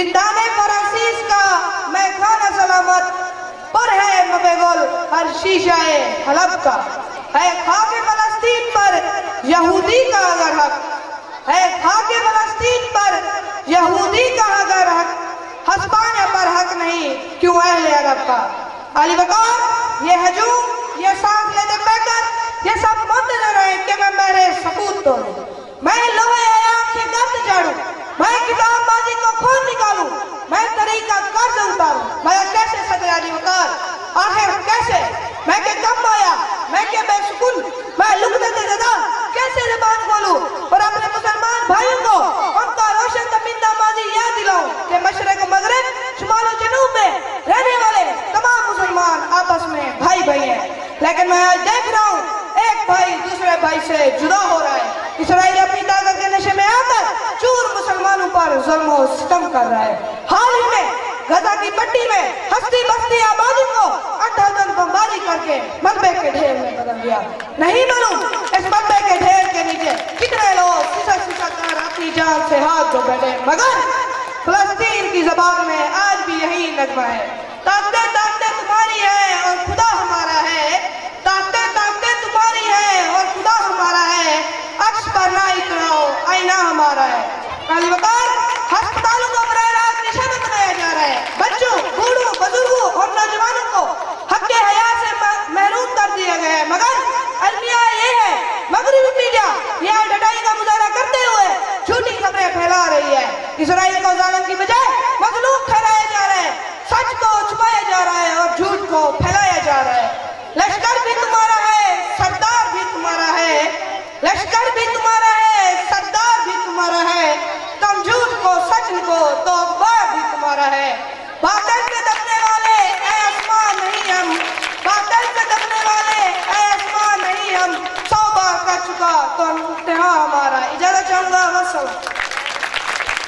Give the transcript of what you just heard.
जिंदाने फरांसीस का मैं खाना सलामत पर है मबेगुल हर शीशाए हलब का है खाके फलस्तीन पर यहूदी का अगर हक है खाके फलस्तीन पर यहूदी का अगर हक हस्बाने पर हक नहीं क्यों अहले अरब का। अली वकार ये हजूम ये सांस लेते पैकर ये सब मुंतजर है कि मैं मेरे सबूत तोड़ूं, मैं लोहे आयाम से गर्द झाड़ूं, मैं किताब बाजी को खून निकालूं, मैं तरीका कर्ज उतारूं। मैं कैसे सदर अली वकार आखिर कैसे मैं के कम आया मैं के बेसुकून मैं लुकते जदा कैसे ज़बान खोलूं और अपने मुसलमान भाइयों को उनका रोशन तमिंदा माजी याद दिलाऊं कि मशरक़ मगरिब शुमाल और जनूब में रहने वाले तमाम मुसलमान आपस में भाई भाई हैं। लेकिन मैं आज देख रहा हूँ एक भाई दूसरे भाई से जुदा हो रहा है। इसराइल अपनी ताकत के नशे में आकर चूर मुसलमानों पर जुल्म और सितम कर रहा है। हाल ही में गजा की पट्टी में हस्ती बस्ती आबादी को अंधाधुंध बमबारी करके मलबे के ढेर में बदल दिया। नहीं मालूम इस मलबे के ढेर के नीचे कितने लोग सिसक कर अपनी जान से हाथ धो बैठे, मगर फलस्तीन की ज़बान में आज भी यही नगमा है। ताकतें ताकतें तुम्हारी है और खुदा हमारा है, ताकतें ताकतें तुम्हारी है और खुदा हमारा है, अक्स पर ना इतराओ आईना हमारा है। अली वकार अस्पतालों को बराह रास्त निशाना बनाया जा रहा है, बच्चों बूढ़ों बुजुर्गों और नौजवानों को हक के हया से महरूम कर दिया गया है। मगर अलमिया ये है मगरिबी मीडिया यहाँ डटाई का मुजाहरा करते हुए झूठी खबरें फैला रही है। इसराइल को जालिम की बजाय मजलूम ठहराया जा रहा है, सच को छुपाया जा रहा है और झूठ को फैलाया जा रहा है। लश्कर भी तुम्हारा है, सरदार भी तुम्हारा है, लश्कर भी तुम्हारा है, सरदार भी तुम्हारा है, तुम झूठ को सच को तो अखबार भी तुम्हारा है। बादल पे दबने वाले ऐ आसमान नहीं हम, बादल पे दबने वाले ऐ आसमान नहीं हम, 100 बार कर चुका तो इम्तिहान हमारा। इजाजत चाहूंगा, वस्सलाम।